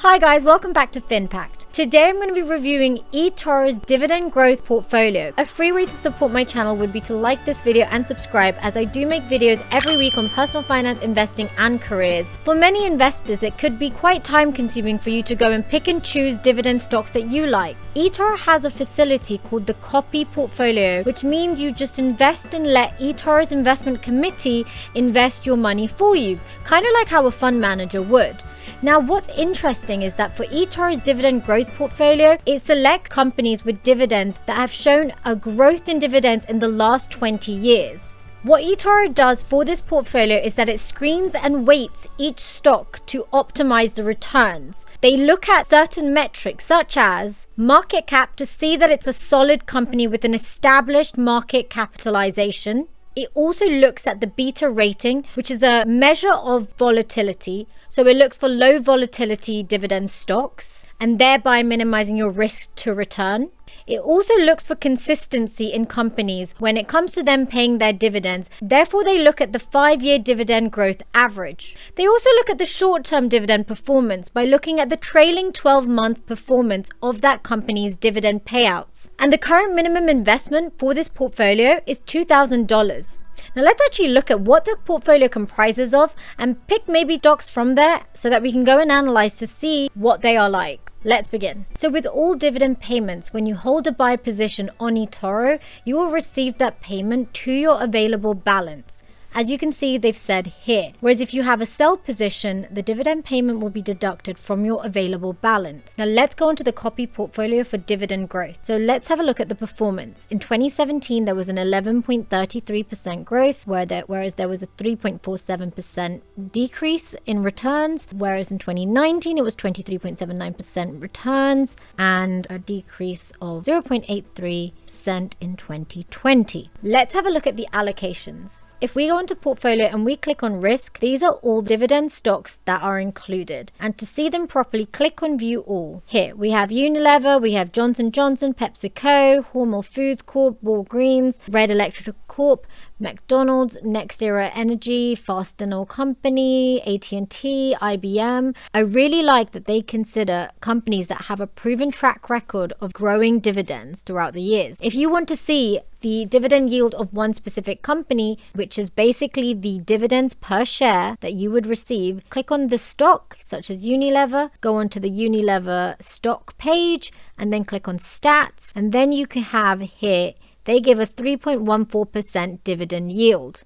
Hi guys, welcome back to FinPact. Today I'm going to be reviewing eToro's Dividend Growth Portfolio. A free way to support my channel would be to like this video and subscribe, as I do make videos every week on personal finance, investing and careers. For many investors, it could be quite time consuming for you to go and pick and choose dividend stocks that you like. eToro has a facility called the Copy Portfolio, which means you just invest and let eToro's investment committee invest your money for you, kind of like how a fund manager would. Now, what's interesting is that for eToro's Dividend Growth Portfolio, it selects companies with dividends that have shown a growth in dividends in the last 20 years. What eToro does for this portfolio is that it screens and weights each stock to optimize the returns. They look at certain metrics such as market cap to see that it's a solid company with an established market capitalization. It also looks at the beta rating, which is a measure of volatility. So it looks for low volatility dividend stocks and thereby minimizing your risk to return. It also looks for consistency in companies when it comes to them paying their dividends. Therefore, they look at the 5-year dividend growth average. They also look at the short-term dividend performance by looking at the trailing 12-month performance of that company's dividend payouts. And the current minimum investment for this portfolio is $2,000. Now let's actually look at what the portfolio comprises of and pick maybe stocks from there so that we can go and analyze to see what they are like. Let's begin. So with all dividend payments, when you hold a buy position on eToro, you will receive that payment to your available balance. As you can see, they've said here. Whereas if you have a sell position, the dividend payment will be deducted from your available balance. Now let's go on to the copy portfolio for dividend growth. So let's have a look at the performance. In 2017, there was an 11.33% growth, whereas there was a 3.47% decrease in returns. Whereas in 2019, it was 23.79% returns and a decrease of 0.83% in 2020. Let's have a look at the allocations. If we go into portfolio and we click on risk, these are all dividend stocks that are included. And to see them properly, click on view all. Here we have Unilever, we have Johnson & Johnson, PepsiCo, Hormel Foods Corp, Walgreens, Red Electric Corp, McDonald's, NextEra Energy, Fastenal Company, AT&T, IBM. I really like that they consider companies that have a proven track record of growing dividends throughout the years. If you want to see the dividend yield of one specific company, which is basically the dividends per share that you would receive, click on the stock such as Unilever, go onto the Unilever stock page and then click on stats, and then you can have here they give a 3.14% dividend yield.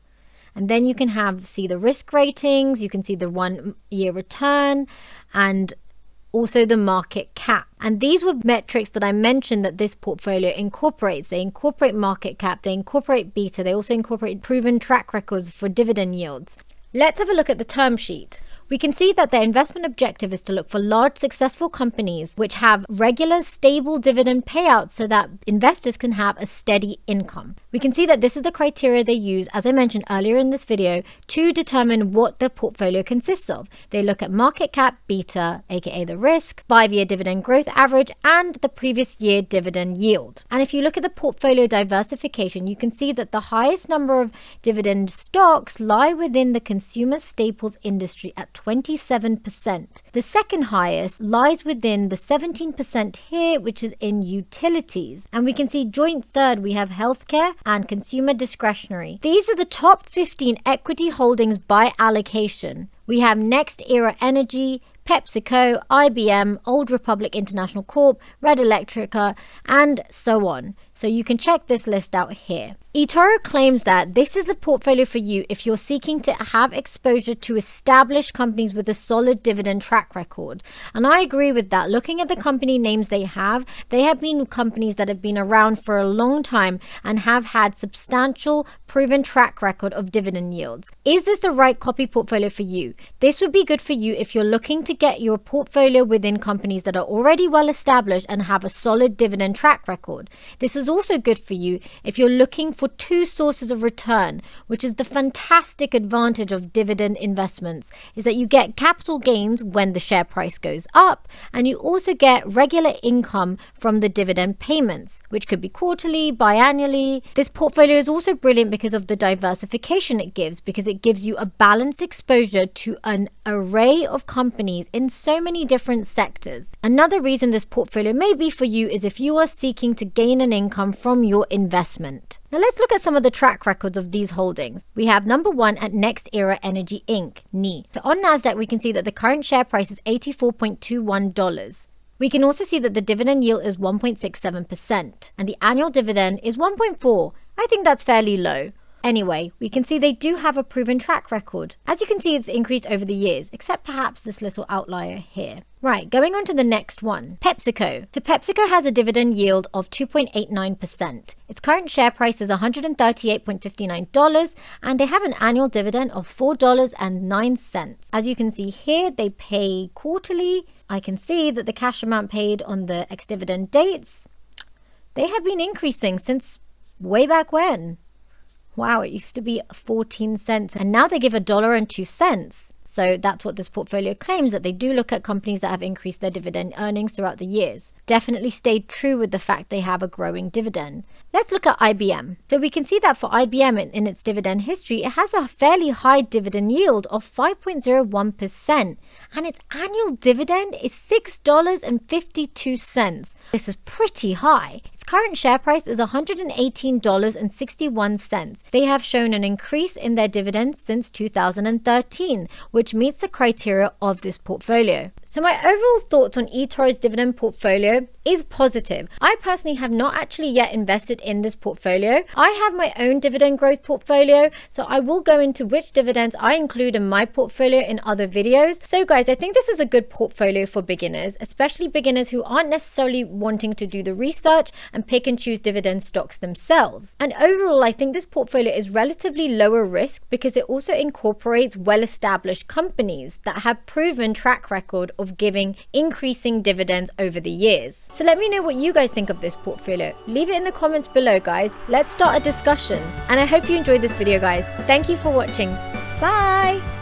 And then you can see the risk ratings, you can see the 1-year return and also the market cap. And these were metrics that I mentioned that this portfolio incorporates. They incorporate market cap, they incorporate beta, they also incorporate proven track records for dividend yields. Let's have a look at the term sheet. We can see that their investment objective is to look for large, successful companies which have regular, stable dividend payouts so that investors can have a steady income. We can see that this is the criteria they use, as I mentioned earlier in this video, to determine what the portfolio consists of. They look at market cap, beta, aka the risk, 5-year dividend growth average, and the previous year dividend yield. And if you look at the portfolio diversification, you can see that the highest number of dividend stocks lie within the consumer staples industry at 27%. The second highest lies within the 17% here, which is in utilities. And we can see joint third, we have healthcare and consumer discretionary. These are the top 15 equity holdings by allocation. We have NextEra Energy, PepsiCo, IBM, Old Republic International Corp, Red Electrica, and so on. So you can check this list out here. eToro claims that this is a portfolio for you if you're seeking to have exposure to established companies with a solid dividend track record. And I agree with that. Looking at the company names they have been companies that have been around for a long time and have had substantial proven track record of dividend yields. Is this the right copy portfolio for you? This would be good for you if you're looking to get your portfolio within companies that are already well established and have a solid dividend track record. This is is also good for you if you're looking for two sources of return, which is the fantastic advantage of dividend investments, is that you get capital gains when the share price goes up, and you also get regular income from the dividend payments, which could be quarterly, biannually. This portfolio is also brilliant because of the diversification it gives, because it gives you a balanced exposure to an array of companies in so many different sectors. Another reason this portfolio may be for you is if you are seeking to gain an income from your investment. Now let's look at some of the track records of these holdings. We have number 1 at Next Era Energy Inc., NE. So on NASDAQ, we can see that the current share price is $84.21. We can also see that the dividend yield is 1.67% and the annual dividend is 1.4. I think that's fairly low. Anyway, we can see they do have a proven track record. As you can see, it's increased over the years, except perhaps this little outlier here. Right, going on to the next one, PepsiCo. So PepsiCo has a dividend yield of 2.89%. Its current share price is $138.59, and they have an annual dividend of $4.09. As you can see here, they pay quarterly. I can see that the cash amount paid on the ex-dividend dates, they have been increasing since way back when. Wow, it used to be 14 cents and now they give $1.02. So that's what this portfolio claims, that they do look at companies that have increased their dividend earnings throughout the years. Definitely stayed true with the fact they have a growing dividend. Let's look at IBM. So we can see that for IBM in its dividend history, it has a fairly high dividend yield of 5.01%, and its annual dividend is $6.52. This is pretty high. Its current share price is $118.61. They have shown an increase in their dividends since 2013, which meets the criteria of this portfolio. So my overall thoughts on eToro's dividend portfolio is positive. I personally have not actually yet invested in this portfolio. I have my own dividend growth portfolio, so I will go into which dividends I include in my portfolio in other videos. So guys, I think this is a good portfolio for beginners, especially beginners who aren't necessarily wanting to do the research and pick and choose dividend stocks themselves. And overall, I think this portfolio is relatively lower risk because it also incorporates well-established companies that have proven track record of giving increasing dividends over the years. So let me know what you guys think of this portfolio. Leave it in the comments below, guys. Let's start a discussion. And I hope you enjoyed this video, guys. Thank you for watching. Bye!